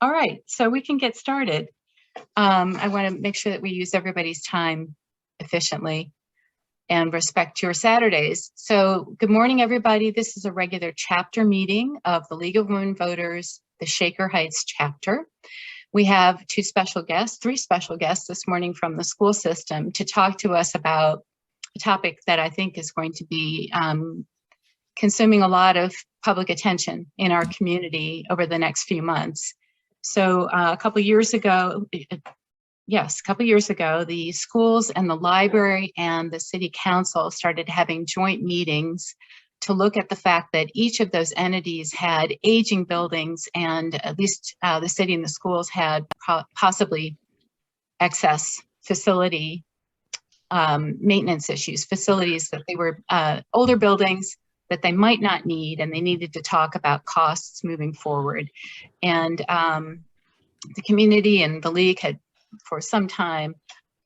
All right, so we can get started. I want to make sure that we use everybody's time efficiently and respect your Saturdays. So good morning, everybody. This is a regular chapter meeting of the League of Women Voters, the Shaker Heights chapter. We have three special guests this morning from the school system to talk to us about a topic that I think is going to be consuming a lot of public attention in our community over the next few months. So a couple years ago, the schools and the library and the city council started having joint meetings to look at the fact that each of those entities had aging buildings, and at least the city and the schools had possibly excess facility maintenance issues, facilities that they were older buildings that they might not need, and they needed to talk about costs moving forward. And the community and the league had for some time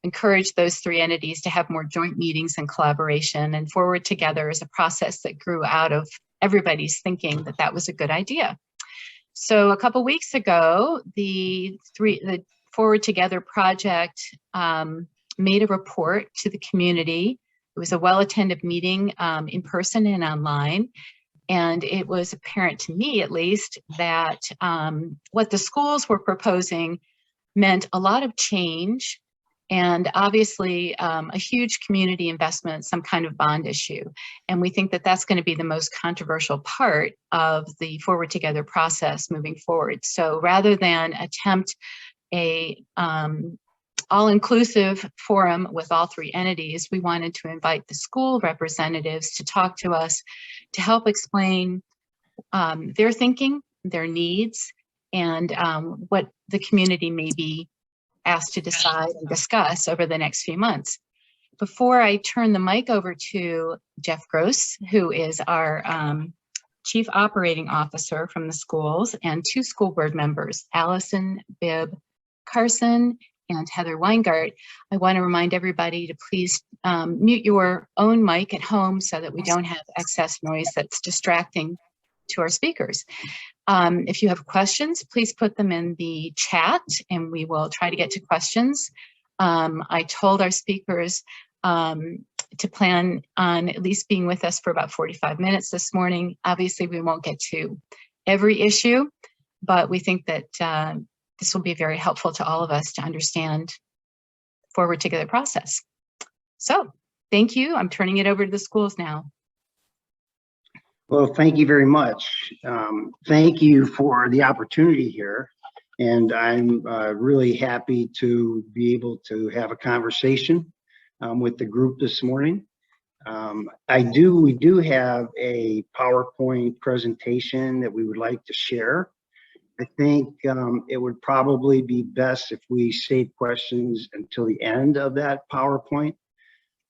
encouraged those three entities to have more joint meetings and collaboration, and Forward Together is a process that grew out of everybody's thinking that that was a good idea. So a couple weeks ago, the Forward Together project made a report to the community. It was a well-attended meeting in person and online. And it was apparent to me, at least, that what the schools were proposing meant a lot of change and obviously a huge community investment, some kind of bond issue. And we think that that's going to be the most controversial part of the Forward Together process moving forward. So rather than attempt a all-inclusive forum with all three entities, we wanted to invite the school representatives to talk to us to help explain their thinking, their needs, and what the community may be asked to decide and discuss over the next few months. Before I turn the mic over to Jeff Gross, who is our Chief Operating Officer from the schools, and two school board members, Allison Bibb Carson and Heather Weingart, I want to remind everybody to please mute your own mic at home so that we don't have excess noise that's distracting to our speakers. If you have questions, please put them in the chat and we will try to get to questions. I told our speakers to plan on at least being with us for about 45 minutes this morning. Obviously, we won't get to every issue, but we think that this will be very helpful to all of us to understand Forward Together process. So thank you. I'm turning it over to the schools now. Well, thank you very much. Thank you for the opportunity here. And I'm really happy to be able to have a conversation with the group this morning. We do have a PowerPoint presentation that we would like to share. I think it would probably be best if we save questions until the end of that PowerPoint.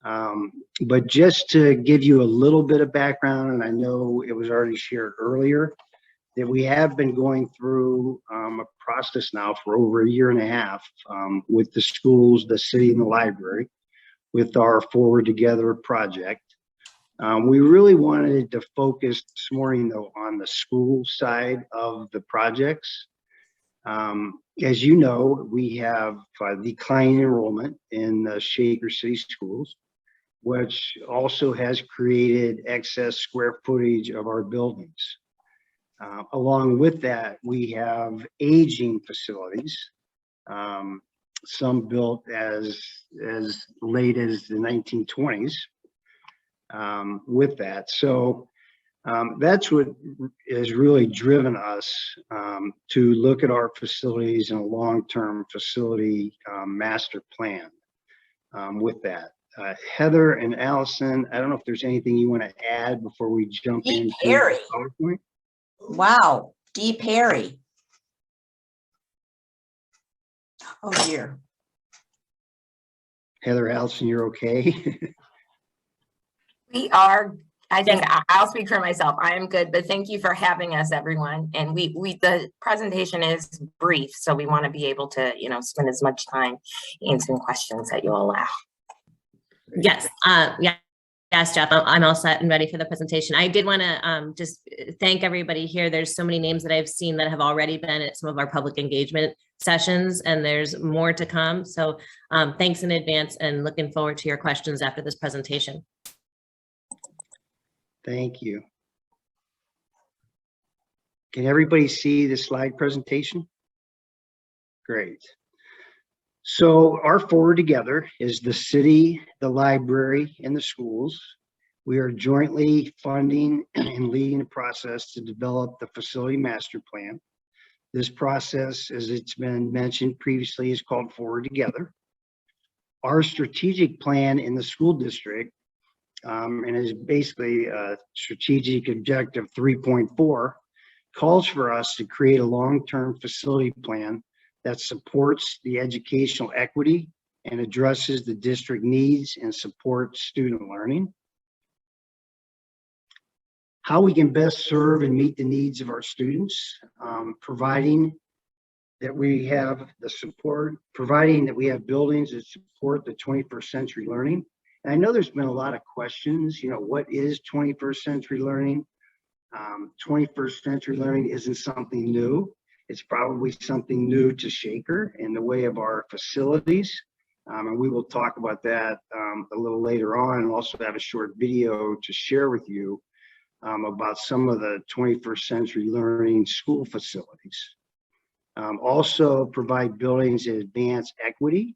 But just to give you a little bit of background, and I know it was already shared earlier, that we have been going through a process now for over a year and a half with the schools, the city, and the library with our Forward Together project. We really wanted to focus this morning, though, on the school side of the projects. As you know, we have declining enrollment in the Shaker City schools, which also has created excess square footage of our buildings. Along with that, we have aging facilities, some built as late as the 1920s. With that, so that's what has really driven us to look at our facilities in a long-term facility master plan. With that, Heather and Allison, I don't know if there's anything you want to add before we jump into the PowerPoint. Wow, D. Perry. Oh dear. Heather, Allison, you're okay? We are, I think I'll speak for myself. I am good, but thank you for having us, everyone. And the presentation is brief, so we want to be able to, spend as much time answering questions that you'll allow. Yes, yeah, Yes, Jeff, I'm all set and ready for the presentation. I did want to just thank everybody here. There's so many names that I've seen that have already been at some of our public engagement sessions, and there's more to come. So thanks in advance and looking forward to your questions after this presentation. Thank you. Can everybody see the slide presentation? Great. So our Forward Together is the city, the library, and the schools. We are jointly funding and leading the process to develop the facility master plan. This process, as it's been mentioned previously, is called Forward Together. Our strategic plan in the school district, and is basically a strategic objective 3.4, calls for us to create a long-term facility plan that supports the educational equity and addresses the district needs and supports student learning. How we can best serve and meet the needs of our students, providing that we have the support, providing that we have buildings that support the 21st century learning. And I know there's been a lot of questions, you know, what is 21st century learning? 21st century learning isn't something new. It's probably something new to Shaker in the way of our facilities. And we will talk about that a little later on, and also have a short video to share with you about some of the 21st century learning school facilities. Also provide buildings that advance equity.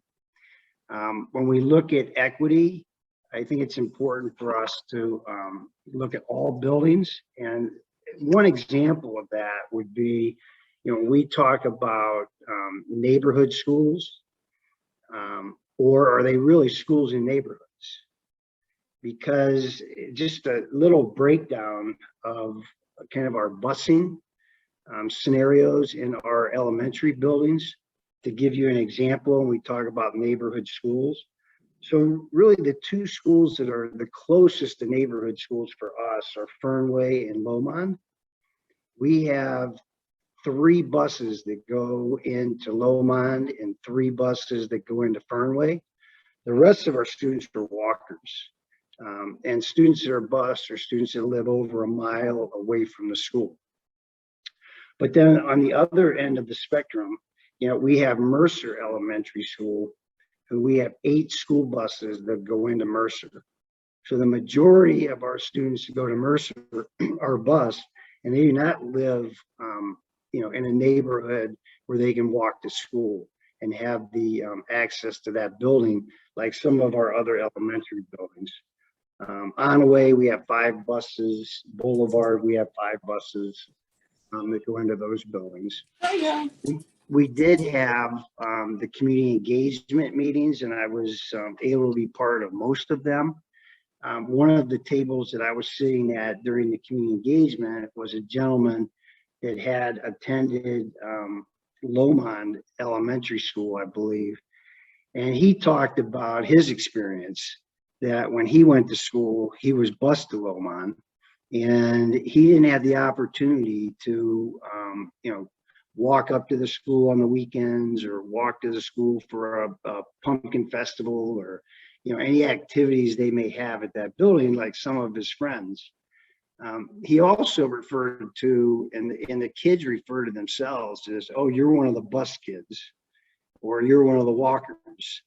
When we look at equity, I think it's important for us to look at all buildings. And one example of that would be, you know, we talk about neighborhood schools, or are they really schools in neighborhoods? Because just a little breakdown of kind of our busing scenarios in our elementary buildings to give you an example. When we talk about neighborhood schools, so really the two schools that are the closest to neighborhood schools for us are Fernway and Lomond. We have 3 buses that go into Lomond and 3 buses that go into Fernway. The rest of our students are walkers. And students that are bused are students that live over a mile away from the school. But then on the other end of the spectrum, you know, we have Mercer Elementary School, who we have 8 school buses that go into Mercer. So the majority of our students who go to Mercer are bused, and they do not live, you know, in a neighborhood where they can walk to school and have the access to that building like some of our other elementary buildings. Onaway, we have 5 buses. Boulevard, we have 5 buses that go into those buildings. We did have the community engagement meetings, and I was able to be part of most of them. One of the tables that I was sitting at during the community engagement was a gentleman that had attended Lomond Elementary School, I believe. And he talked about his experience that when he went to school, he was bused to Lomond, and he didn't have the opportunity to, you know, walk up to the school on the weekends or walk to the school for a pumpkin festival or, you know, any activities they may have at that building, like some of his friends. He also referred to, and the kids refer to themselves as, oh, you're one of the bus kids, or you're one of the walkers.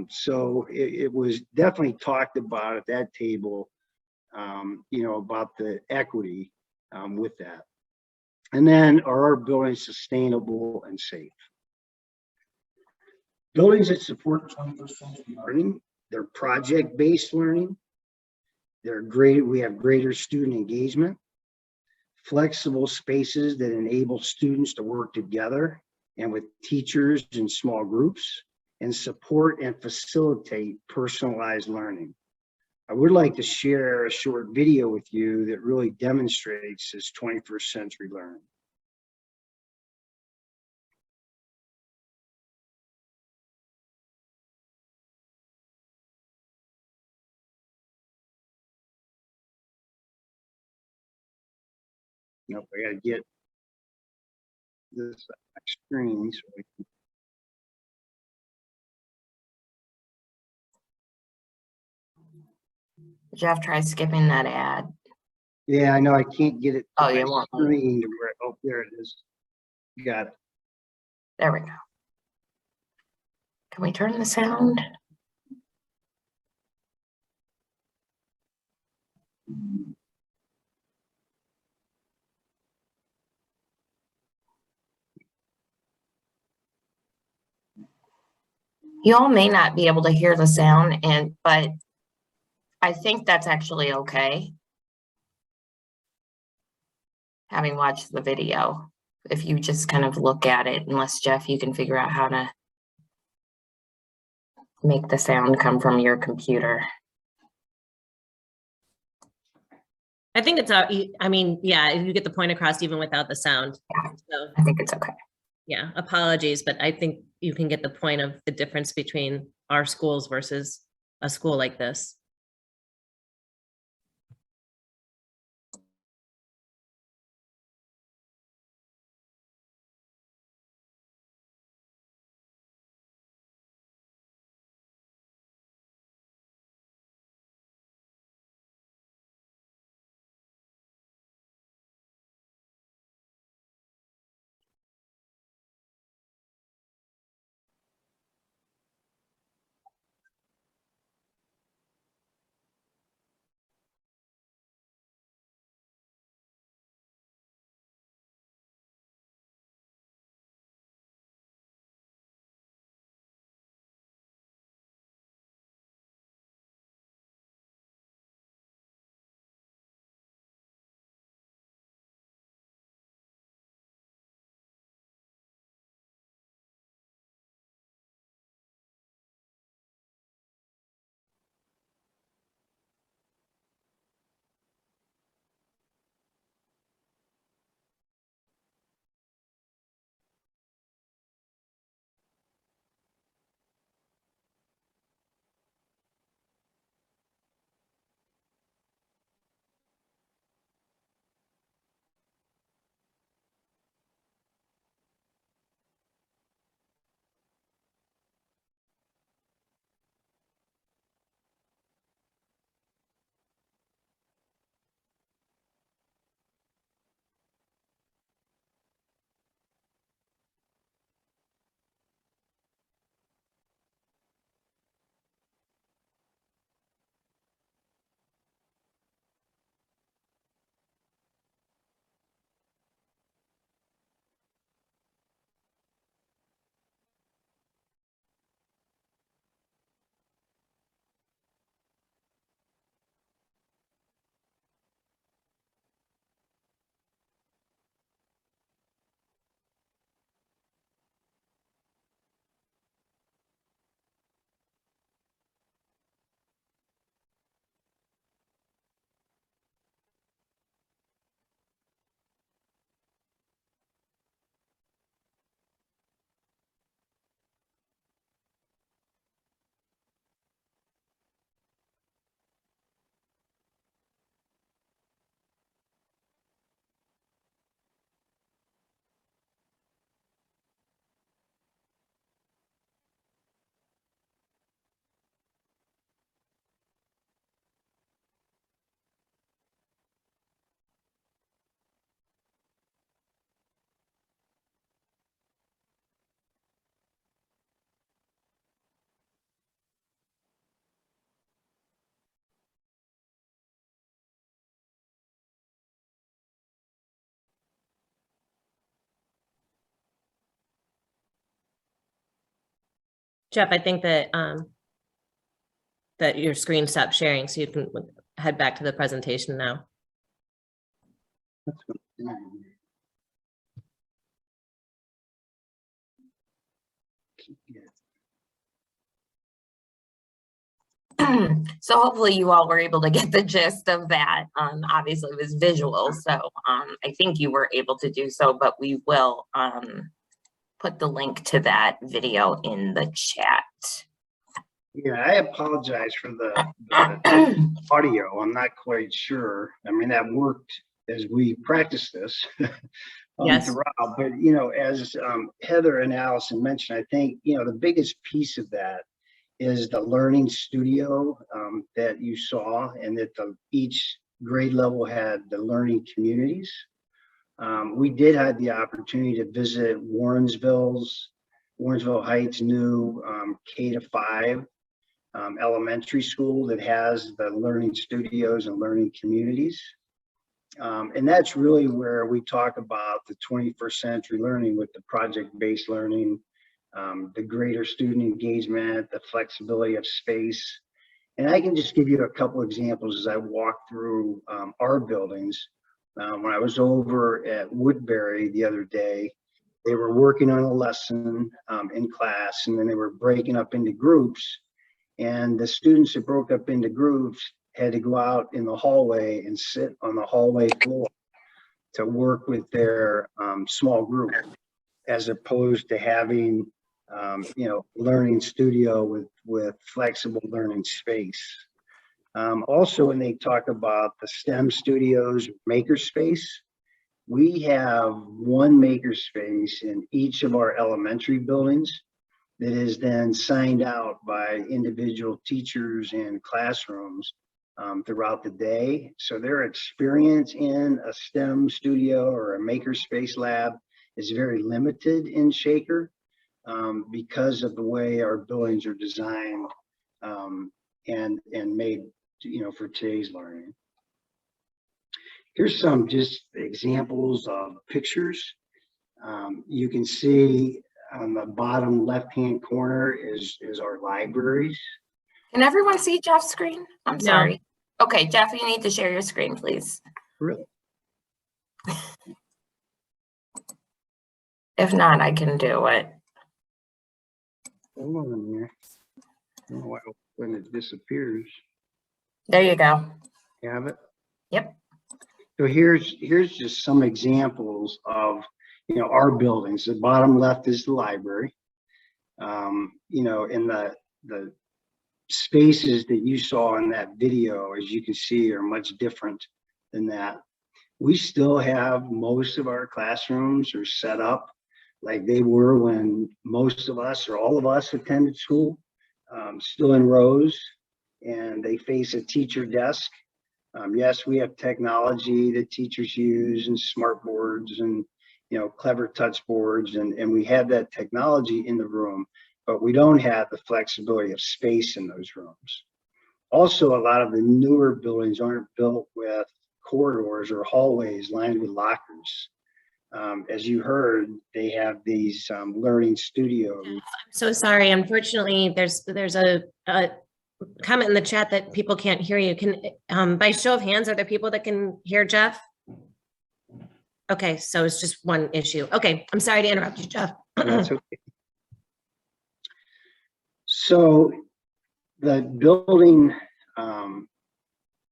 So it was definitely talked about at that table, you know, about the equity with that. And then are our buildings sustainable and safe? Buildings that support 21st century learning, they're project-based learning. They're great. We have greater student engagement, flexible spaces that enable students to work together and with teachers in small groups, and support and facilitate personalized learning. I would like to share a short video with you that really demonstrates this 21st century learning. Nope, I gotta get this screen so I can. Jeff, try skipping that ad. Yeah, I know, I can't get it. to Oh, you my won't. screen to where, oh, there it is. Got it. There we go. Can we turn the sound? You all may not be able to hear the sound, but I think that's actually okay. Having watched the video, if you just kind of look at it, unless Jeff, you can figure out how to make the sound come from your computer. I think it's, I mean, yeah, you get the point across even without the sound. So, I think it's okay. yeah, apologies, but I think you can get the point of the difference between our schools versus a school like this. Jeff, I think that that your screen stopped sharing, so you can head back to the presentation now. That's good. So hopefully you all were able to get the gist of that. Obviously it was visual, so I think you were able to do so, but we will put the link to that video in the chat. Yeah, I apologize for the audio. I'm not quite sure. I mean, that worked as we practiced this Yes. throughout. But, you know, as Heather and Allison mentioned, I think, you know, the biggest piece of that is the learning studio that you saw, and that each grade level had the learning communities. We did have the opportunity to visit Warrensville Heights' new K-5 elementary school that has the learning studios and learning communities. And that's really where we talk about the 21st century learning with the project-based learning, the greater student engagement, the flexibility of space. And I can just give you a couple examples as I walk through our buildings. When I was over at Woodbury the other day, they were working on a lesson in class, and then they were breaking up into groups. And the students that broke up into groups had to go out in the hallway and sit on the hallway floor to work with their small group, as opposed to having learning studio with flexible learning space. Also, when they talk about the STEM studios, makerspace, we have one makerspace in each of our elementary buildings that is then signed out by individual teachers and classrooms throughout the day. So their experience in a STEM studio or a makerspace lab is very limited in Shaker because of the way our buildings are designed and made, for today's learning. Here's some just examples of pictures. You can see on the bottom left-hand corner is our libraries. Can everyone see Jeff's screen? I'm No. sorry. Okay, Jeff, you need to share your screen, please. Really? If not, I can do it. Hold on here. I don't know why when it disappears. There you go. You have it? Yep. So here's just some examples of our buildings. The bottom left is the library. In the spaces that you saw in that video, as you can see, are much different than that. We still have most of our classrooms are set up like they were when most of us or all of us attended school, still in rows, and they face a teacher desk. Yes, we have technology that teachers use and smart boards and clever touch boards, and we have that technology in the room, but we don't have the flexibility of space in those rooms. Also, a lot of the newer buildings aren't built with corridors or hallways lined with lockers. As you heard, they have these learning studios. I'm so sorry. Unfortunately, there's a comment in the chat that people can't hear you. Can by show of hands, are there people that can hear Jeff? Okay, so it's just one issue. Okay, I'm sorry to interrupt you, Jeff. That's okay. So the building that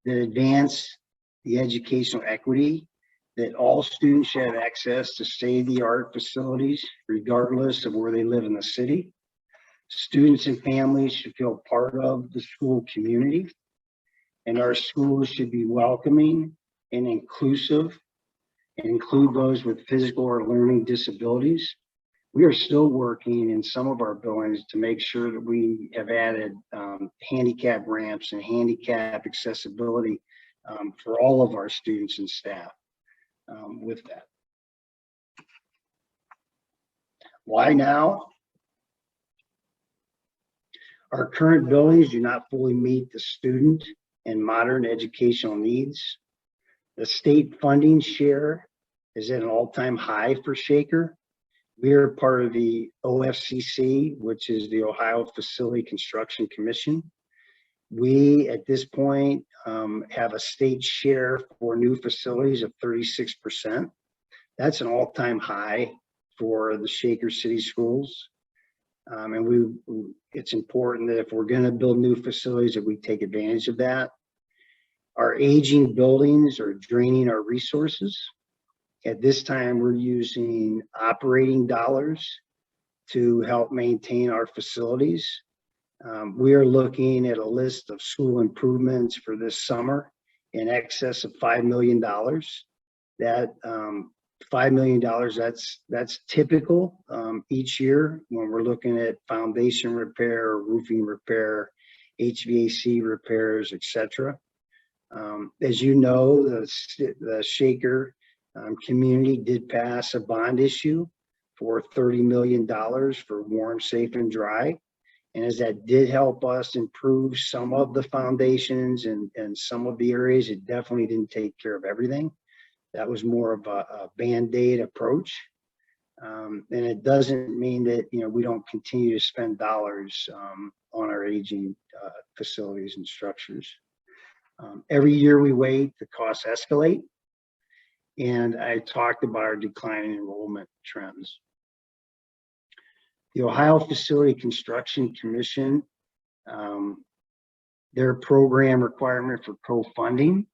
advance the educational equity, that all students should have access to state-of-the-art facilities, regardless of where they live in the city. Students and families should feel part of the school community, and our schools should be welcoming and inclusive and include those with physical or learning disabilities. We are still working in some of our buildings to make sure that we have added handicap ramps and handicap accessibility for all of our students and staff with that. Why now? Our current buildings do not fully meet the student and modern educational needs. The state funding share is at an all-time high for Shaker. We are part of the Ofcc, which is the Ohio Facility Construction Commission. We, at this point, have a state share for new facilities of 36%. That's an all-time high for the Shaker City Schools. And it's important that if we're going to build new facilities, that we take advantage of that. Our aging buildings are draining our resources. At this time, we're using operating dollars to help maintain our facilities. We are looking at a list of school improvements for this summer in excess of $5 million that $5 million, that's typical each year when we're looking at foundation repair, roofing repair, HVAC repairs, etc. As you know, the Shaker community did pass a bond issue for $30 million for warm, safe, and dry. And as that did help us improve some of the foundations and some of the areas, it definitely didn't take care of everything. That was more of a Band-Aid approach. And it doesn't mean that, you know, we don't continue to spend dollars on our aging facilities and structures. Every year we wait, the costs escalate. And I talked about our declining enrollment trends. The Ohio Facility Construction Commission, their program requirement for co-funding.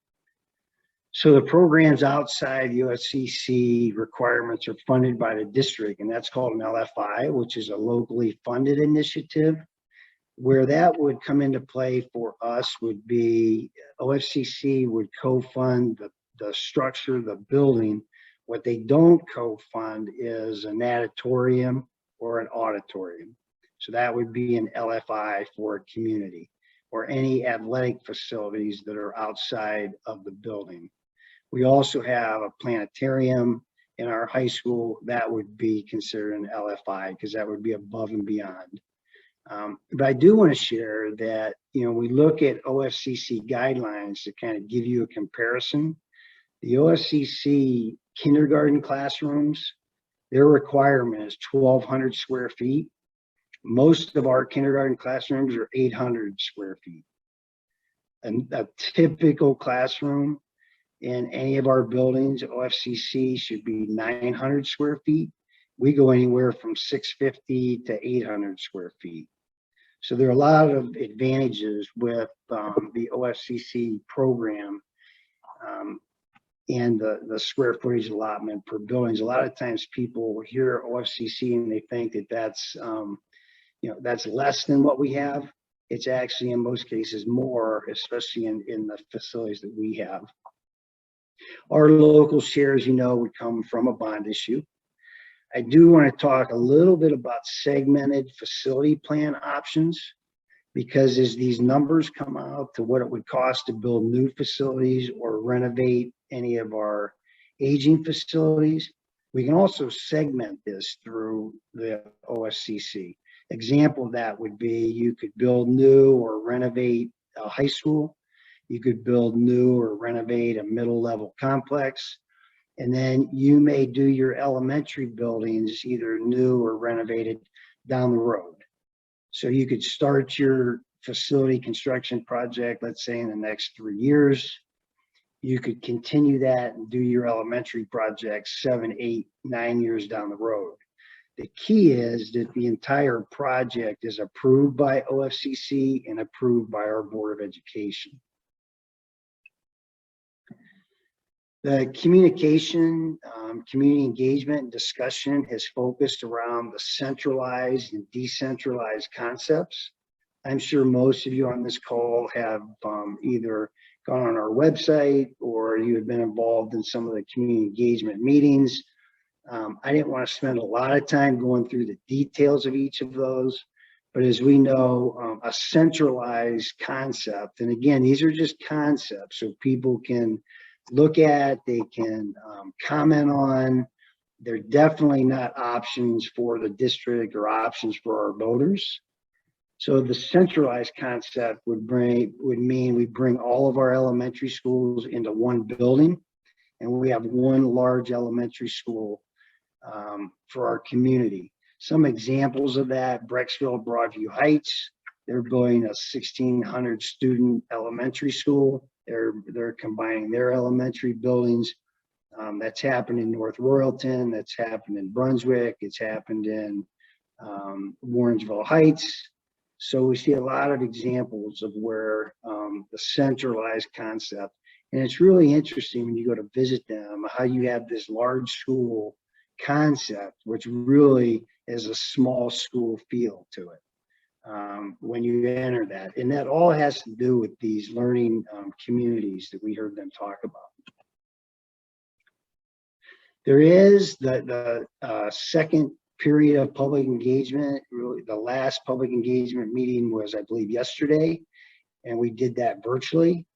So the programs outside the Ofcc requirements are funded by the district, and that's called an LFI, which is a locally funded initiative. Where that would come into play for us would be Ofcc would co-fund the structure, the building. What they don't co-fund is an natatorium or an auditorium. So that would be an LFI for a community or any athletic facilities that are outside of the building. We also have a planetarium in our high school that would be considered an LFI because that would be above and beyond. But I do want to share that, you know, we look at Ofcc guidelines to kind of give you a comparison. The Ofcc kindergarten classrooms, their requirement is 1,200 square feet. Most of our kindergarten classrooms are 800 square feet. And a typical classroom in any of our buildings, Ofcc, should be 900 square feet. We go anywhere from 650 to 800 square feet. So there are a lot of advantages with the Ofcc program and the square footage allotment per buildings. A lot of times people hear Ofcc and they think that that's, you know, that's less than what we have. It's actually in most cases more, especially in the facilities that we have. Our local shares, you know, would come from a bond issue. I do want to talk a little bit about segmented facility plan options, because as these numbers come out to what it would cost to build new facilities or renovate any of our aging facilities, we can also segment this through the Ofcc. Example of that would be you could build new or renovate a high school. You could build new or renovate a middle level complex. And then you may do your elementary buildings either new or renovated down the road. So you could start your facility construction project, let's say in the next 3 years. You could continue that and do your elementary projects 7, 8, 9 years down the road. The key is that the entire project is approved by Ofcc and approved by our Board of Education. The communication, community engagement and discussion has focused around the centralized and decentralized concepts. I'm sure most of you on this call have either gone on our website or you have been involved in some of the community engagement meetings. I didn't want to spend a lot of time going through the details of each of those, but as we know, a centralized concept, and again, these are just concepts so people can look at, they can comment on. They're definitely not options for the district or options for our voters. So the centralized concept would mean we bring all of our elementary schools into one building, and we have one large elementary school for our community. Some examples of that: Brecksville, Broadview Heights, they're building a 1,600 student elementary school. They're combining their elementary buildings. That's happened in North Royalton. That's happened in Brunswick. It's happened in Warrensville Heights. So we see a lot of examples of where the centralized concept, and it's really interesting when you go to visit them, how you have this large school concept, which really is a small school feel to it. When you enter that, and that all has to do with these learning communities that we heard them talk about. There is the second period of public engagement. Really, the last public engagement meeting was, I believe, yesterday, and we did that virtually.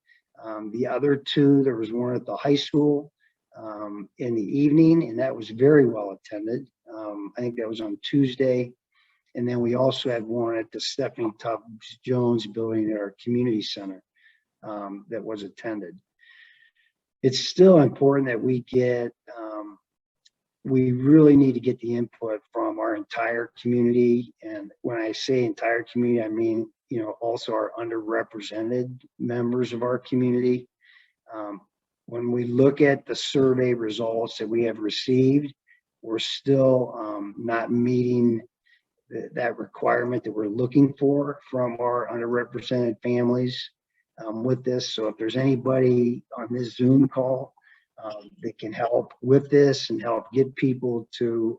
The other two, there was one at the high school in the evening, and that was very well attended. I think that was on Tuesday. And then we also had one at the Stephanie Tubbs Jones building at our community center that was attended. It's still important that we get, we really need to get the input from our entire community. And when I say entire community, I mean, you know, also our underrepresented members of our community. When we look at the survey results that we have received, we're still not meeting that requirement that we're looking for from our underrepresented families with this. So if there's anybody on this Zoom call that can help with this and help get people to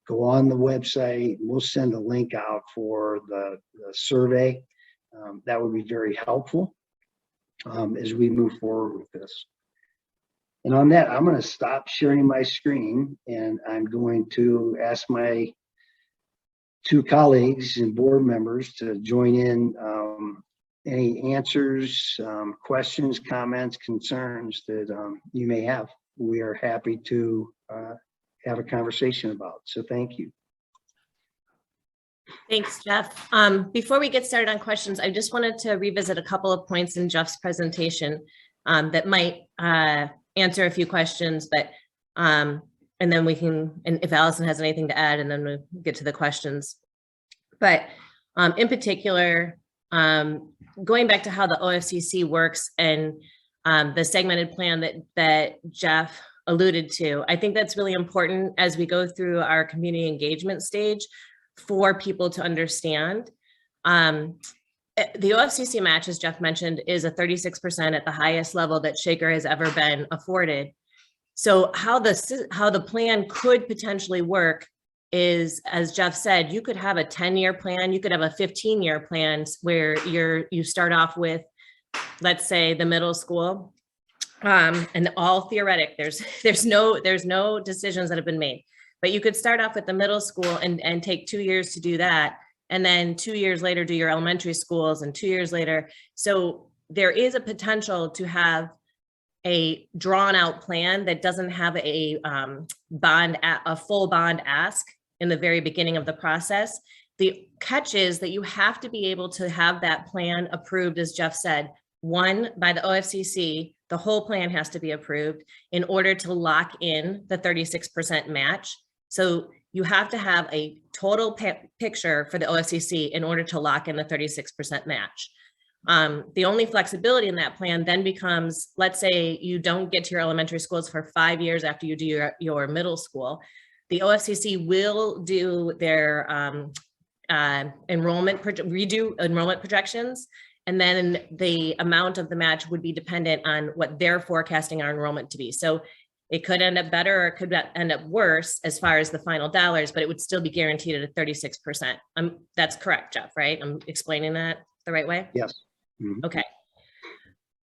go on the website, we'll send a link out for the survey. That would be very helpful as we move forward with this. And on that, I'm going to stop sharing my screen, and I'm going to ask my two colleagues and board members to join in any answers, questions, comments, concerns that you may have. We are happy to have a conversation about. So thank you. Thanks, Jeff. Before we get started on questions, I just wanted to revisit a couple of points in Jeff's presentation that might answer a few questions, but and then we can, and if Allison has anything to add, and then we'll get to the questions. But in particular, going back to how the OFCC works and the segmented plan that Jeff alluded to, I think that's really important as we go through our community engagement stage for people to understand. The OFCC match, as Jeff mentioned, is a 36% at the highest level that Shaker has ever been afforded. So how the plan could potentially work is, as Jeff said, you could have a 10-year plan, you could have a 15-year plan where you start off with, let's say, the middle school, and all theoretic. There's no decisions that have been made, but you could start off with the middle school and take 2 years to do that, and then 2 years later do your elementary schools, and 2 years later. So there is a potential to have a drawn out plan that doesn't have a full bond ask in the very beginning of the process. The catch is that you have to be able to have that plan approved, as Jeff said, one, by the OFCC. The whole plan has to be approved in order to lock in the 36% match. So you have to have a total picture for the OFCC in order to lock in the 36% match. The only flexibility in that plan then becomes, let's say you don't get to your elementary schools for 5 years after you do your middle school. The OFCC will do their redo enrollment projections, and then the amount of the match would be dependent on what they're forecasting our enrollment to be. So it could end up better or it could end up worse as far as the final dollars, but it would still be guaranteed at a 36%. That's correct, Jeff, right? I'm explaining that the right way? Yes. Mm-hmm. Okay.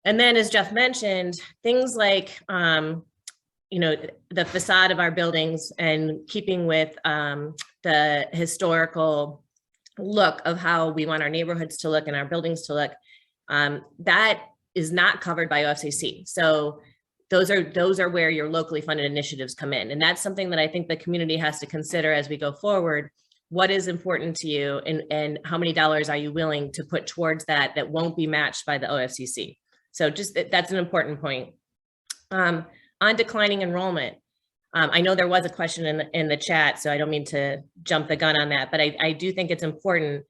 And then, as Jeff mentioned, things like, you know, the facade of our buildings and keeping with the historical look of how we want our neighborhoods to look and our buildings to look, that is not covered by OFCC. So those are where your locally funded initiatives come in. And that's something that I think the community has to consider as we go forward. What is important to you, and how many dollars are you willing to put towards that won't be matched by the OFCC? So just that's an important point. On declining enrollment, I know there was a question in the chat, so I don't mean to jump the gun on that, but I do think it's important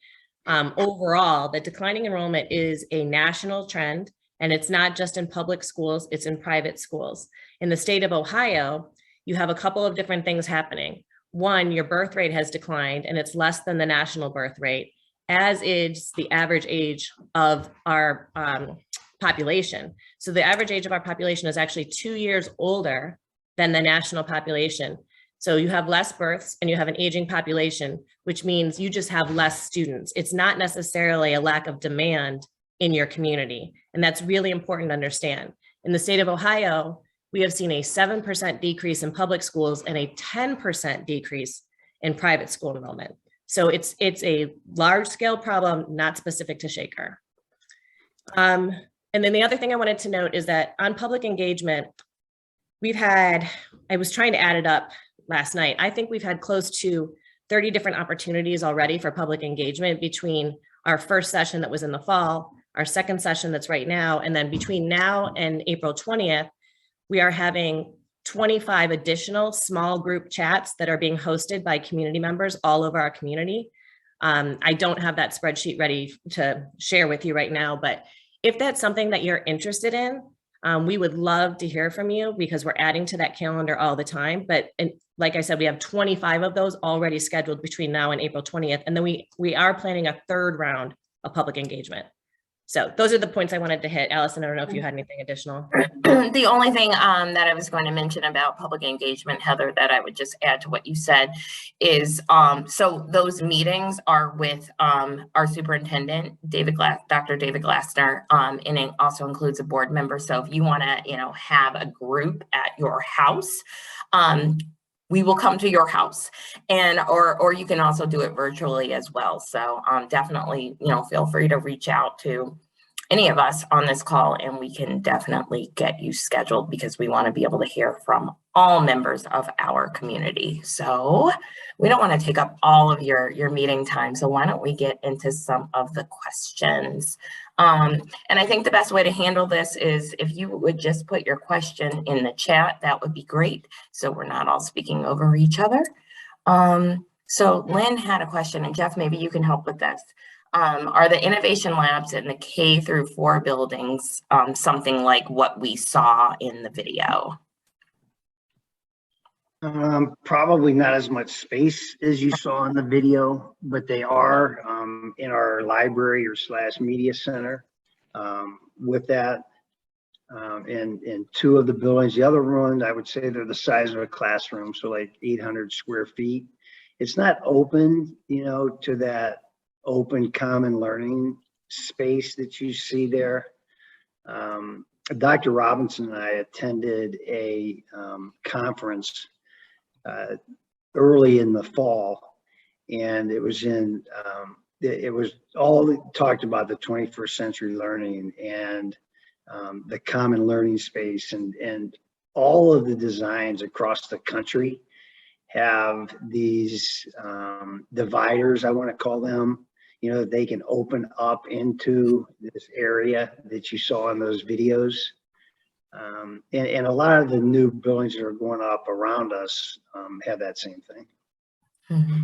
overall that declining enrollment is a national trend, and it's not just in public schools, it's in private schools. In the state of Ohio, you have a couple of different things happening. One, your birth rate has declined and it's less than the national birth rate, as is the average age of our population. So the average age of our population is actually 2 years older than the national population. So you have less births and you have an aging population, which means you just have less students. It's not necessarily a lack of demand in your community. And that's really important to understand. In the state of Ohio, we have seen a 7% decrease in public schools and a 10% decrease in private school enrollment. So it's a large scale problem, not specific to Shaker. And then the other thing I wanted to note is that on public engagement, I was trying to add it up last night. I think we've had close to 30 different opportunities already for public engagement between our first session that was in the fall, our second session that's right now, and then between now and April 20th, we are having 25 additional small group chats that are being hosted by community members all over our community. I don't have that spreadsheet ready to share with you right now, but if that's something that you're interested in, we would love to hear from you because we're adding to that calendar all the time. But like I said, we have 25 of those already scheduled between now and April 20th. And then we are planning a third round of public engagement. So those are the points I wanted to hit. Allison, I don't know if you had anything additional. The only thing that I was going to mention about public engagement, Heather, that I would just add to what you said is, so those meetings are with our superintendent, Dr. David Glassner, and it also includes a board member. So if you want to, have a group at your house, we will come to your house, and or you can also do it virtually as well. So definitely, feel free to reach out to any of us on this call, and we can definitely get you scheduled because we want to be able to hear from all members of our community. So we don't want to take up all of your meeting time. So why don't we get into some of the questions? And I think the best way to handle this is if you would just put your question in the chat, that would be great. So we're not all speaking over each other. So Lynn had a question, and Jeff, maybe you can help with this. Are the innovation labs in the K through 4 buildings something like what we saw in the video? Probably not as much space as you saw in the video, but they are in our library or / media center with that. And 2 of the buildings, the other ones, I would say they're the size of a classroom, so like 800 square feet. It's not open, to that open common learning space that you see there. Dr. Robinson and I attended a conference early in the fall, and it was all talked about the 21st century learning and the common learning space, and all of the designs across the country have these dividers, I want to call them, that they can open up into this area that you saw in those videos. And a lot of the new buildings that are going up around us have that same thing. Mm-hmm.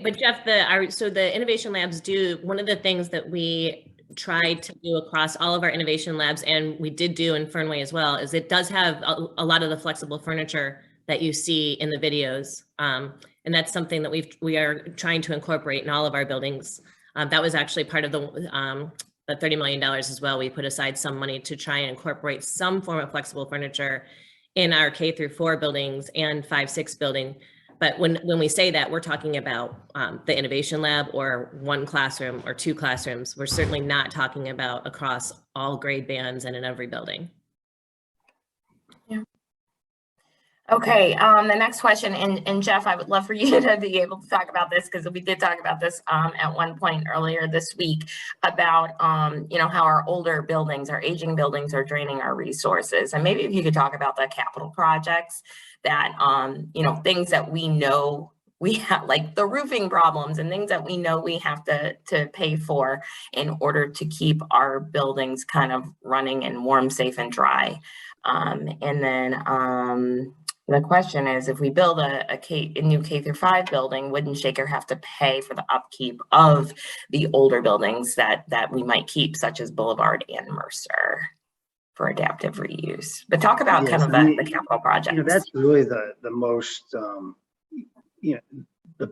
But Jeff, so the innovation labs do, one of the things that we tried to do across all of our innovation labs, and we did do in Fernway as well, is it does have a lot of the flexible furniture that you see in the videos. And that's something that we are trying to incorporate in all of our buildings. That was actually part of the $30 million as well. We put aside some money to try and incorporate some form of flexible furniture in our K through 4 buildings and 5-6 building. But when we say that, we're talking about the innovation lab or 1 classroom or 2 classrooms. We're certainly not talking about across all grade bands and in every building. Okay, the next question, and Jeff, I would love for you to be able to talk about this because we did talk about this at one point earlier this week about, how our older buildings, our aging buildings are draining our resources. And maybe if you could talk about the capital projects that, things that we know we have, like the roofing problems and things that we know we have to pay for in order to keep our buildings kind of running and warm, safe, and dry. And then, the question is, if we build a new K through 5 building, wouldn't Shaker have to pay for the upkeep of the older buildings that we might keep, such as Boulevard and Mercer, for adaptive reuse? But talk about kind of the capital projects. That's really the most, the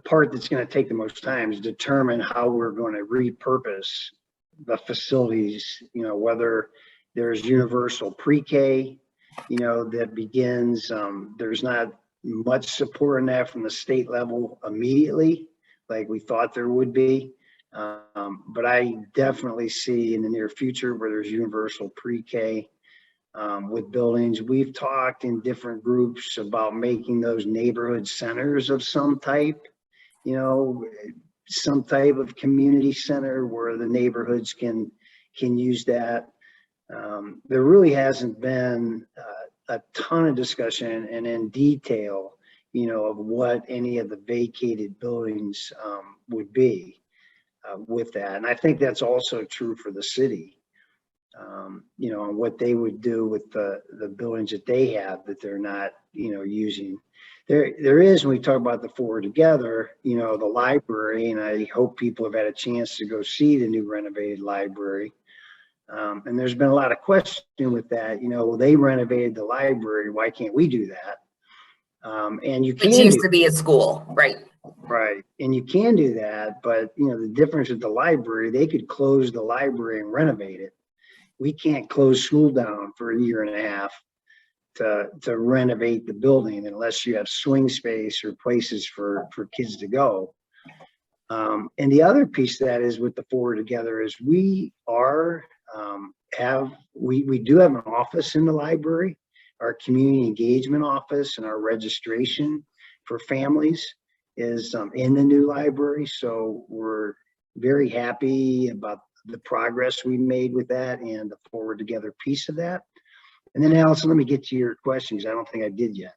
part that's going to take the most time is determine how we're going to repurpose the facilities, whether there's universal pre-K, that begins, there's not much support in that from the state level immediately, like we thought there would be. But I definitely see in the near future where there's universal pre-K, with buildings. We've talked in different groups about making those neighborhood centers of some type, you know, some type of community center where the neighborhoods can use that. There really hasn't been a ton of discussion and in detail, you know, of what any of the vacated buildings would be with that. And I think that's also true for the city, you know, and what they would do with the buildings that they have that they're not, you know, using. There is, when we talk about the Forward Together, you know, the library, and I hope people have had a chance to go see the new renovated library. And there's been a lot of question with that, you know, well, they renovated the library, why can't we do that? And you can. It used to be a school, right? Right, and you can do that, but you know, the difference with the library, they could close the library and renovate it. We can't close school down for a year and a half to renovate the building unless you have swing space or places for kids to go. And the other piece of that is with the Forward Together is we are, we do have an office in the library, our community engagement office, and our registration for families is in the new library. So we're very happy about the progress we made with that and the Forward Together piece of that. And then Allison, let me get to your questions. I don't think I did yet.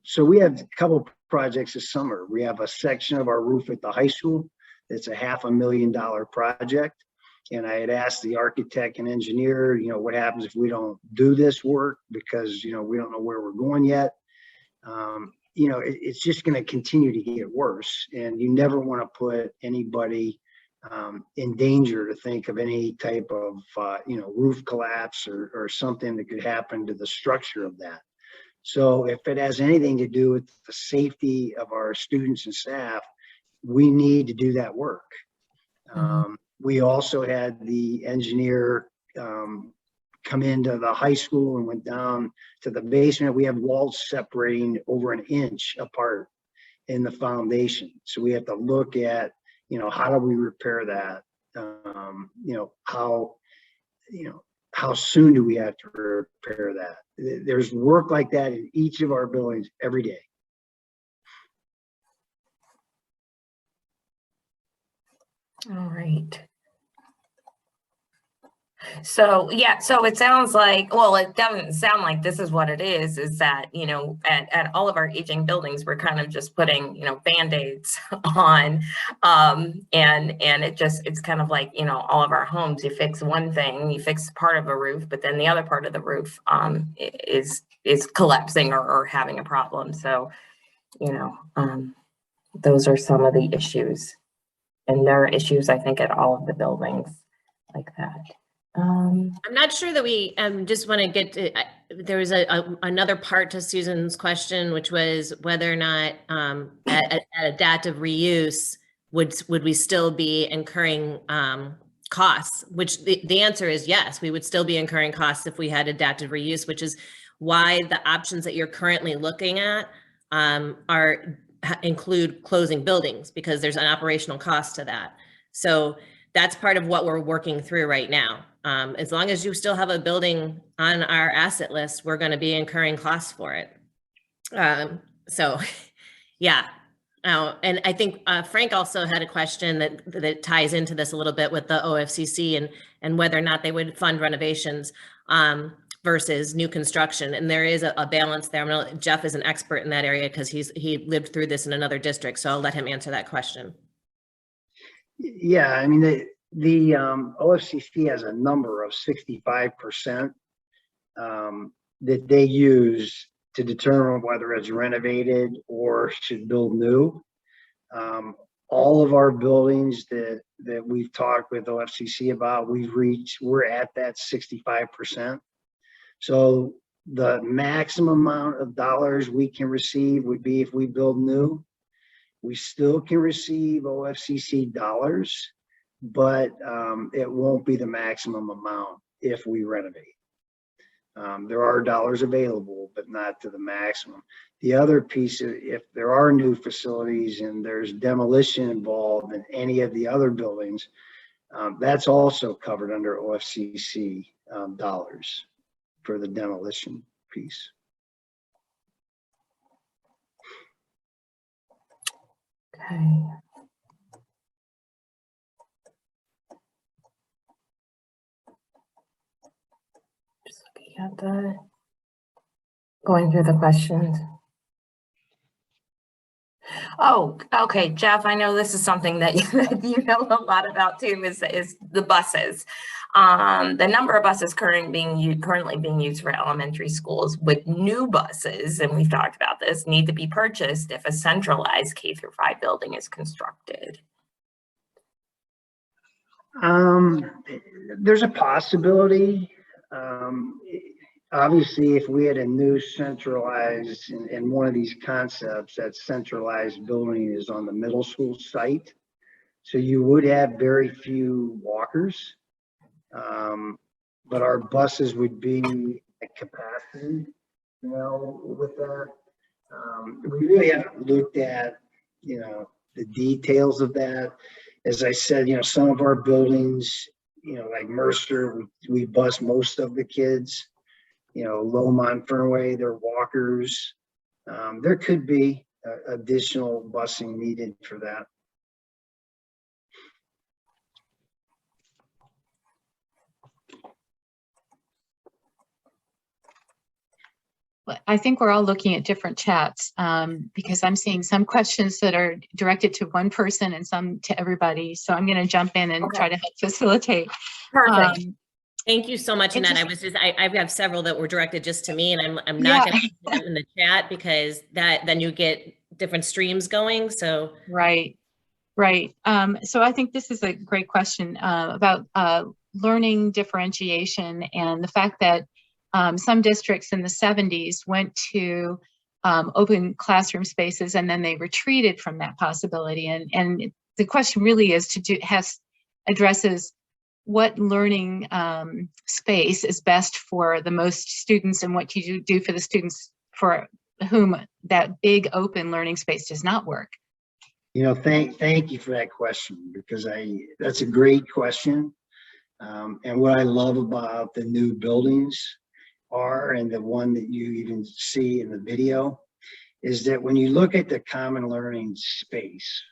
So we have a couple projects this summer. We have a section of our roof at the high school that's a $500,000 project. And I had asked the architect and engineer, you know, what happens if we don't do this work because, you know, we don't know where we're going yet. You know, it's just going to continue to get worse. And you never want to put anybody in danger to think of any type of, you know, roof collapse or something that could happen to the structure of that. So if it has anything to do with the safety of our students and staff, we need to do that work. We also had the engineer come into the high school and went down to the basement. We have walls separating over an inch apart in the foundation. So we have to look at, you know, how do we repair that? You know, how soon do we have to repair that? There's work like that in each of our buildings every day. All right. So, yeah, so it sounds like, well, it doesn't sound like this is what it is that, you know, at all of our aging buildings, we're kind of just putting, you know, Band-Aids on. And it's kind of like, you know, all of our homes, you fix one thing, you fix part of a roof, but then the other part of the roof is collapsing or having a problem. So, you know, those are some of the issues. And there are issues, I think, at all of the buildings like that. I'm not sure that we just want to get to, there was another part to Susan's question, which was whether or not at adaptive reuse, would we still be incurring costs, which the answer is yes, we would still be incurring costs if we had adaptive reuse, which is why the options that you're currently looking at include closing buildings, because there's an operational cost to that. So that's part of what we're working through right now. As long as you still have a building on our asset list, we're going to be incurring costs for it. So yeah. And I think Frank also had a question that ties into this a little bit with the OFCC and whether or not they would fund renovations versus new construction. And there is a balance there. I know Jeff is an expert in that area because he lived through this in another district. So I'll let him answer that question. Yeah, I mean, the OFCC has a number of 65% that they use to determine whether it's renovated or should build new. All of our buildings that we've talked with OFCC about, we're at that 65%. So the maximum amount of dollars we can receive would be if we build new. We still can receive OFCC dollars, but it won't be the maximum amount if we renovate. There are dollars available, but not to the maximum. The other piece, if there are new facilities and there's demolition involved in any of the other buildings, that's also covered under OFCC dollars. for the demolition piece. Okay. Just looking at going through the questions. Oh, okay, Jeff, I know this is something that you know a lot about too, is the buses. The number of buses currently being used for elementary schools with new buses, and we've talked about this, need to be purchased if a centralized K-5 building is constructed. There's a possibility. Obviously, if we had a new centralized, and one of these concepts, that centralized building is on the middle school site. So you would have very few walkers, but our buses would be at capacity, you know, with that. We really haven't looked at, you know, the details of that. As I said, you know, some of our buildings, you know, like Mercer, we bus most of the kids. You know, Lowmont, Fernway, they're walkers. There could be additional busing needed for that. I think we're all looking at different chats because I'm seeing some questions that are directed to one person and some to everybody. So I'm going to jump in and try to help facilitate. Perfect. Thank you so much, Annette. I have several that were directed just to me, and I'm not going to put them in the chat because then you get different streams going. So right. So I think this is a great question about learning differentiation and the fact that some districts in the 70s went to open classroom spaces and then they retreated from that possibility. And the question really is addresses what learning space is best for the most students and what you do for the students for whom that big open learning space does not work. You know, thank you for that question, because that's a great question. And what I love about the new buildings and the one that you even see in the video, is that when you look at the common learning space,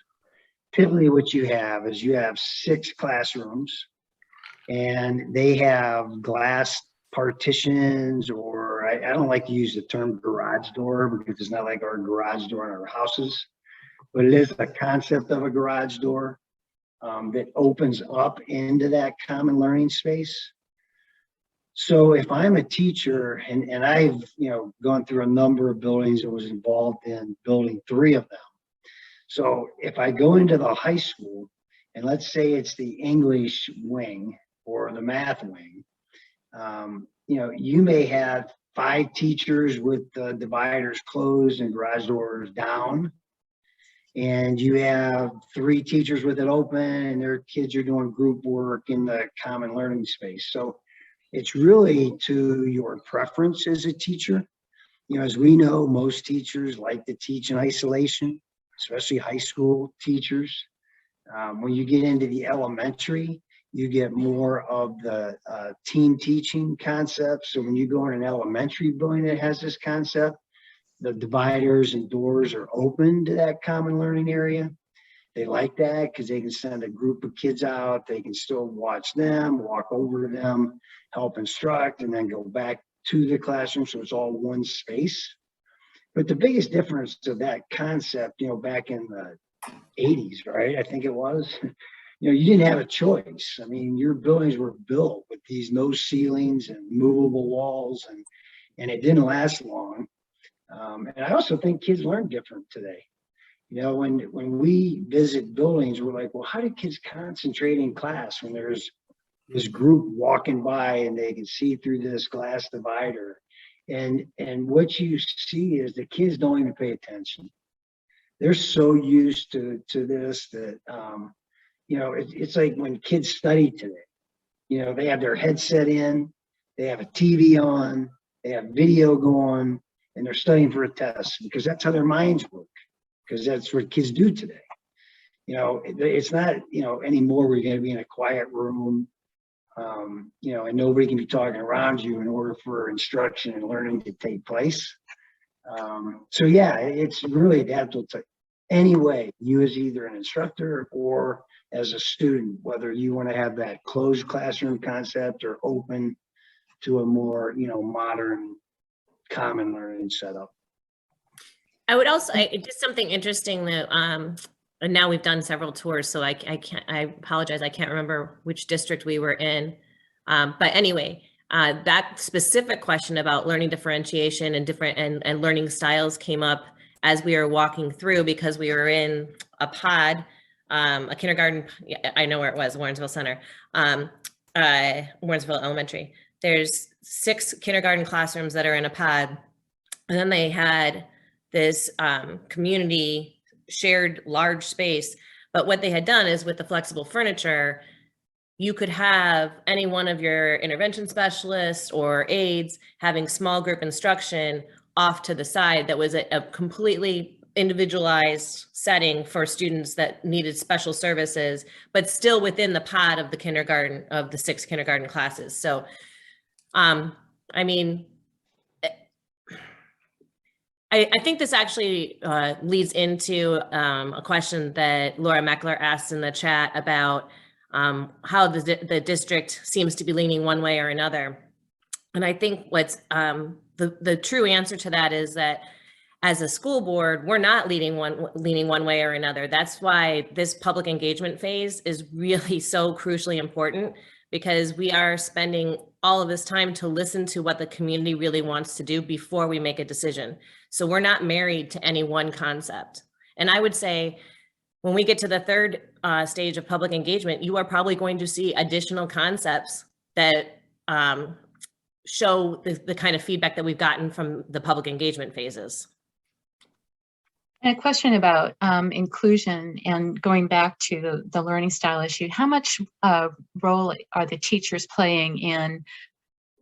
typically what you have is you have 6 classrooms, and they have glass partitions, or I don't like to use the term garage door because it's not like our garage door in our houses, but it is a concept of a garage door that opens up into that common learning space. So if I'm a teacher, and I've, you know, gone through a number of buildings and was involved in building 3 of them. So if I go into the high school, and let's say it's the English wing or the math wing, you know, you may have 5 teachers with the dividers closed and garage doors down, and you have 3 teachers with it open, and their kids are doing group work in the common learning space. So it's really to your preference as a teacher. You know, as we know, most teachers like to teach in isolation, especially high school teachers. When you get into the elementary, you get more of the team teaching concept. So when you go in an elementary building that has this concept, the dividers and doors are open to that common learning area. They like that because they can send a group of kids out. They can still watch them, walk over to them, help instruct, and then go back to the classroom. So it's all one space. But the biggest difference to that concept, you know, back in the 80s, right? I think it was, you know, you didn't have a choice. I mean, your buildings were built with these no ceilings and movable walls, and it didn't last long. And I also think kids learn different today. You know, when we visit buildings, we're like, well, how do kids concentrate in class when there's this group walking by and they can see through this glass divider? And what you see is the kids don't even pay attention. They're so used to this that, you know, it's like when kids study today, you know, they have their headset in, they have a TV on, they have video going, and they're studying for a test because that's how their minds work, because that's what kids do today. You know, it's not, you know, anymore we're going to be in a quiet room you know, and nobody can be talking around you in order for instruction and learning to take place. So yeah, it's really adaptable to any way, you as either an instructor or as a student, whether you want to have that closed classroom concept or open to a more, you know, modern common learning setup. I would also, just something interesting that, and now we've done several tours, so I apologize, I can't remember which district we were in. But anyway, that specific question about learning differentiation and different and learning styles came up as we were walking through, because we were in a pod, a kindergarten, I know where it was, Warrensville Center, Warrensville Elementary. There's 6 kindergarten classrooms that are in a pod. And then they had this community shared large space. But what they had done is, with the flexible furniture, you could have any one of your intervention specialists or aides having small group instruction off to the side that was a completely individualized setting for students that needed special services, but still within the pod of the kindergarten, of the 6 kindergarten classes. So, I mean, I think this actually leads into a question that Laura Meckler asked in the chat about how the district seems to be leaning one way or another. And I think what's the true answer to that is that as a school board, we're not leaning one way or another. That's why this public engagement phase is really so crucially important, because we are spending all of this time to listen to what the community really wants to do before we make a decision. So we're not married to any one concept. And I would say, when we get to the third stage of public engagement, you are probably going to see additional concepts that show the kind of feedback that we've gotten from the public engagement phases. And a question about inclusion, and going back to the learning style issue, how much role are the teachers playing in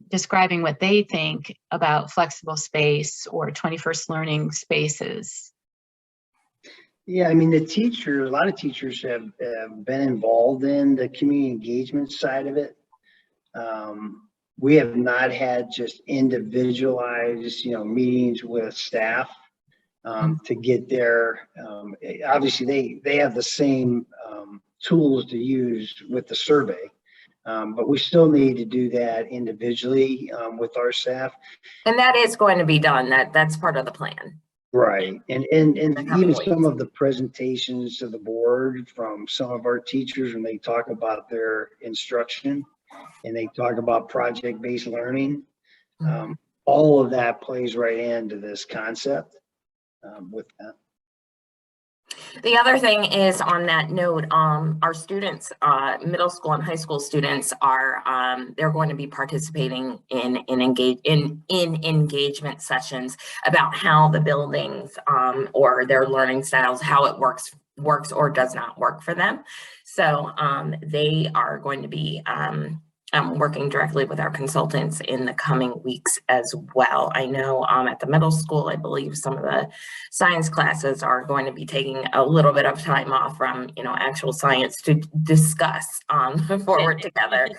describing what they think about flexible space or 21st learning spaces? Yeah, I mean, a lot of teachers have been involved in the community engagement side of it. We have not had just individualized, you know, meetings with staff to get there. Obviously, they have the same tools to use with the survey, but we still need to do that individually with our staff. And that is going to be done. That's part of the plan. Right, and even some of the presentations to the board from some of our teachers, when they talk about their instruction and they talk about project-based learning, all of that plays right into this concept with that. The other thing is, on that note, our students, middle school and high school students, are they're going to be participating in engagement sessions about how the buildings or their learning styles, how it works or does not work for them. So they are going to be working directly with our consultants in the coming weeks as well. I know at the middle school, I believe some of the science classes are going to be taking a little bit of time off from, you know, actual science to discuss forward together.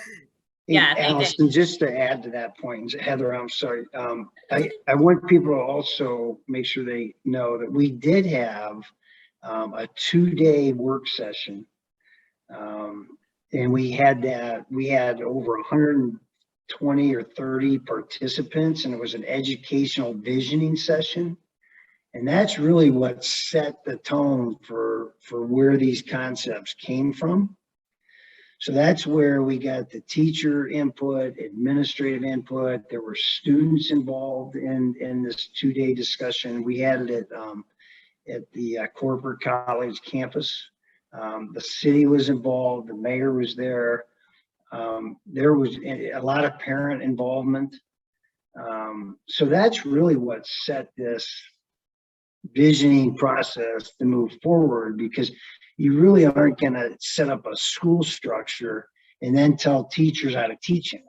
Yeah, Allison, just to add to that point, Heather, I'm sorry. I want people to also make sure they know that we did have a 2-day work session. And we had over 120 or 30 participants, and it was an educational visioning session. And that's really what set the tone for where these concepts came from. So that's where we got the teacher input, administrative input. There were students involved in this 2-day discussion. We had it at the corporate college campus. The city was involved, the mayor was there. There was a lot of parent involvement. So that's really what set this visioning process to move forward, because you really aren't going to set up a school structure and then tell teachers how to teach it.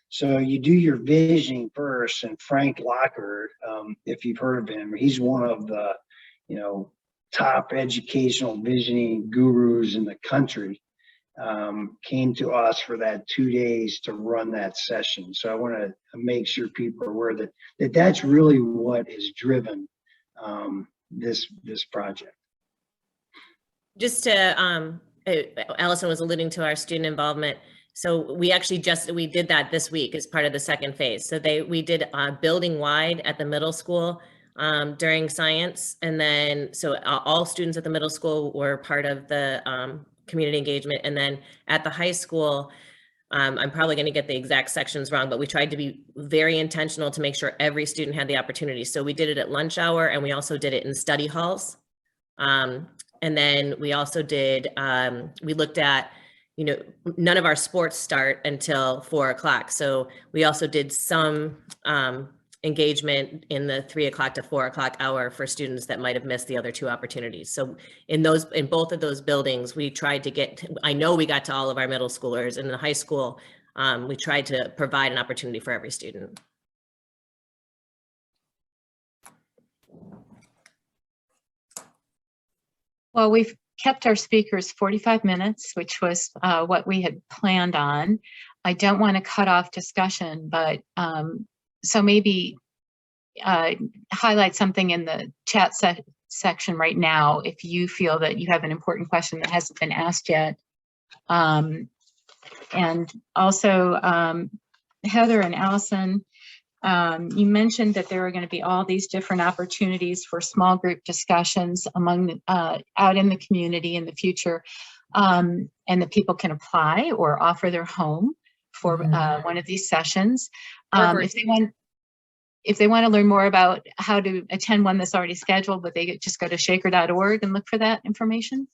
So you do your visioning first, and Frank Lockard, if you've heard of him, he's one of the, you know, top educational visioning gurus in the country. came to us for that 2 days to run that session. So I want to make sure people are aware that that's really what has driven this project. Just to, Allison was alluding to our student involvement. So we actually we did that this week as part of the second phase. So we did building wide at the middle school during science. And then, so all students at the middle school were part of the community engagement. And then at the high school, I'm probably going to get the exact sections wrong, but we tried to be very intentional to make sure every student had the opportunity. So we did it at lunch hour, and we also did it in study halls. And then we also did, we looked at, none of our sports start until 4 o'clock. So we also did some engagement in the 3 o'clock to 4 o'clock hour for students that might have missed the other 2 opportunities. So in both of those buildings, we tried to I know we got to all of our middle schoolers, and in the high school, we tried to provide an opportunity for every student. Well, we've kept our speakers 45 minutes, which was what we had planned on. I don't want to cut off discussion, but so maybe highlight something in the chat section right now if you feel that you have an important question that hasn't been asked yet. And also, Heather and Allison, you mentioned that there are going to be all these different opportunities for small group discussions among out in the community in the future, and that people can apply or offer their home for one of these sessions. If they want to learn more about how to attend one that's already scheduled, would they just go to shaker.org and look for that information?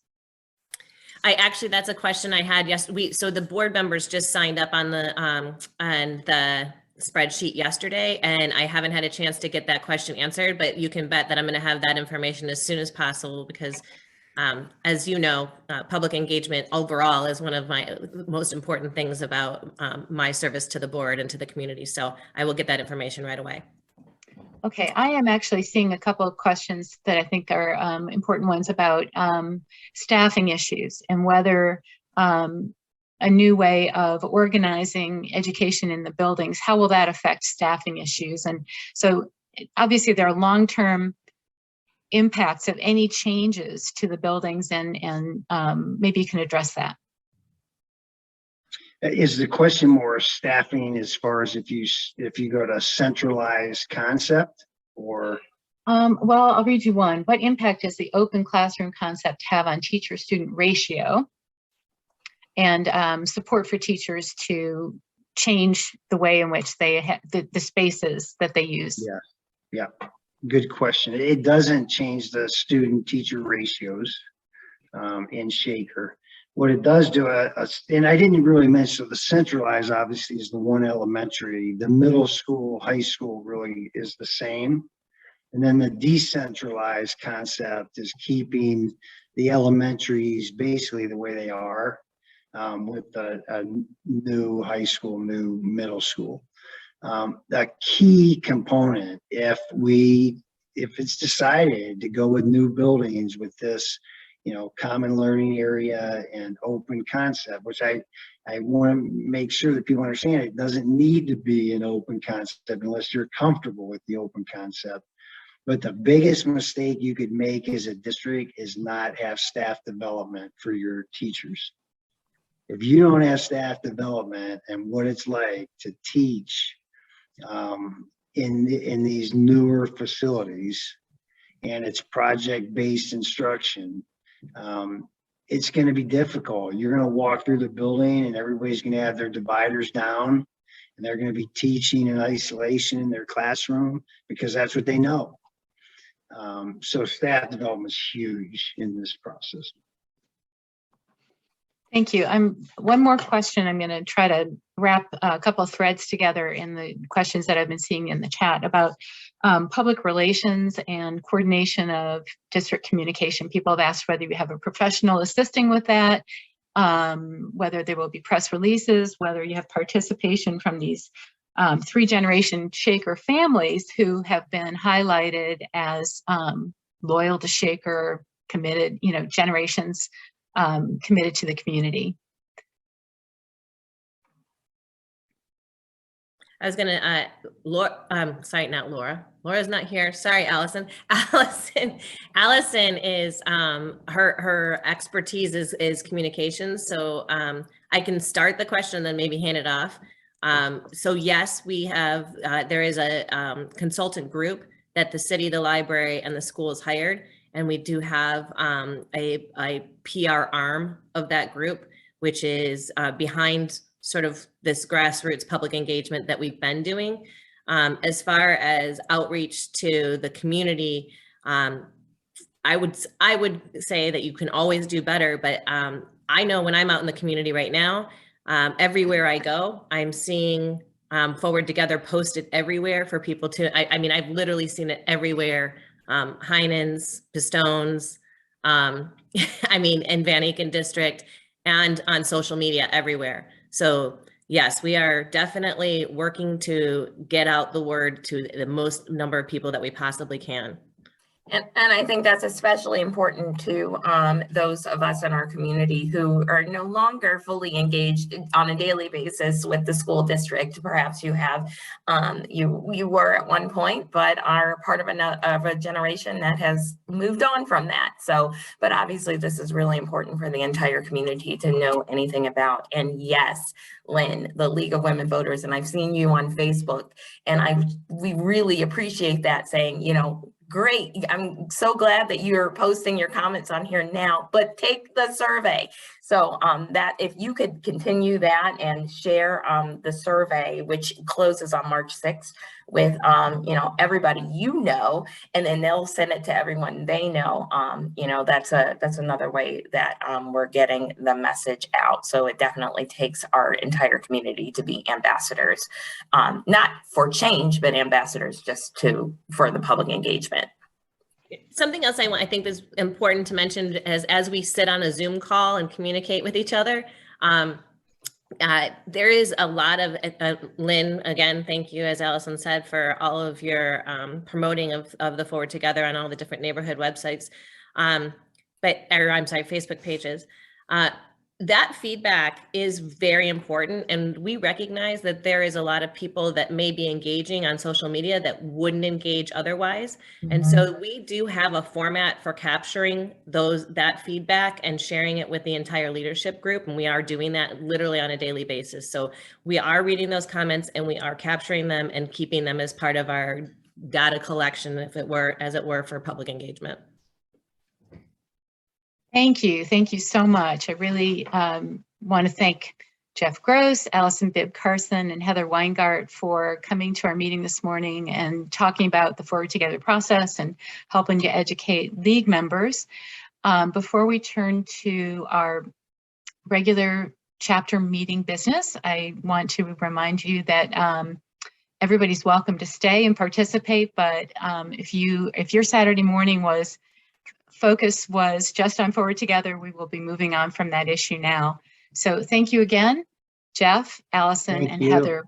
That's a question I had. Yes, so the board members just signed up on the spreadsheet yesterday, and I haven't had a chance to get that question answered, but you can bet that I'm going to have that information as soon as possible, because as you know, public engagement overall is one of my most important things about my service to the board and to the community. So I will get that information right away. Okay, I am actually seeing a couple of questions that I think are important ones about staffing issues and whether a new way of organizing education in the buildings, how will that affect staffing issues? And so obviously there are long-term impacts of any changes to the buildings, and maybe you can address that. Is the question more staffing as far as if you go to a centralized concept, or? Well, I'll read you one. What impact does the open classroom concept have on teacher-student ratio and support for teachers to change the way in which they have the spaces that they use? Yeah, good question. It doesn't change the student-teacher ratios in Shaker. What it does do, and I didn't really mention, so the centralized obviously is the one elementary. The middle school, high school really is the same. And then the decentralized concept is keeping the elementaries basically the way they are, with a new high school, new middle school. The key component, if it's decided to go with new buildings with this, common learning area and open concept, which I want to make sure that people understand, it doesn't need to be an open concept unless you're comfortable with the open concept. But the biggest mistake you could make as a district is not have staff development for your teachers. If you don't have staff development and what it's like to teach in these newer facilities, and it's project-based instruction, it's going to be difficult. You're going to walk through the building and everybody's going to have their dividers down, and they're going to be teaching in isolation in their classroom because that's what they know. So staff development is huge in this process. Thank you. One more question. I'm going to try to wrap a couple of threads together in the questions that I've been seeing in the chat about public relations and coordination of district communication. People have asked whether you have a professional assisting with that, whether there will be press releases, whether you have participation from these 3-generation Shaker families who have been highlighted as loyal to Shaker, committed, generations committed to the community. I was gonna, Laura, sorry, not Laura. Laura's not here. Sorry, Allison. Allison is, her expertise is communications. So I can start the question, then maybe hand it off. So yes, we have, there is a consultant group that the city, the library, and the school has hired. And we do have a PR arm of that group, which is behind sort of this grassroots public engagement that we've been doing. As far as outreach to the community, I would say that you can always do better, but I know when I'm out in the community right now, everywhere I go, I'm seeing Forward Together posted everywhere for people to, I mean, I've literally seen it everywhere. Heinen's, Pistones, I mean, in Van Aken District, and on social media everywhere. So yes, we are definitely working to get out the word to the most number of people that we possibly can. And I think that's especially important to those of us in our community who are no longer fully engaged on a daily basis with the school district. Perhaps you have, you were at one point, but are part of a generation that has moved on from that. So, but obviously this is really important for the entire community to know anything about. And yes, Lynn, the League of Women Voters, and I've seen you on Facebook, and we really appreciate that, saying, you know, great. I'm so glad that you're posting your comments on here now, but take the survey. So that if you could continue that and share the survey, which closes on March 6th with, you know, everybody, you know, and then they'll send it to everyone they know. You know, that's another way that we're getting the message out. So it definitely takes our entire community to be ambassadors, not for change, but ambassadors just for the public engagement. Something else I think is important to mention as we sit on a Zoom call and communicate with each other, there is a lot of, Lynn, again, thank you, as Allison said, for all of your promoting of the Forward Together on all the different neighborhood websites, Facebook pages. That feedback is very important, and we recognize that there is a lot of people that may be engaging on social media that wouldn't engage otherwise. Mm-hmm. And so we do have a format for capturing that feedback and sharing it with the entire leadership group, and we are doing that literally on a daily basis. So we are reading those comments and we are capturing them and keeping them as part of our data collection, as it were, for public engagement. Thank you. Thank you so much. I really want to thank Jeff Gross, Allison Bibb Carson, and Heather Weingart for coming to our meeting this morning and talking about the Forward Together process and helping to educate league members. Before we turn to our regular chapter meeting business, I want to remind you that everybody's welcome to stay and participate, but if your Saturday morning focus was just on Forward Together, we will be moving on from that issue now. So thank you again, Jeff, Allison, and Heather,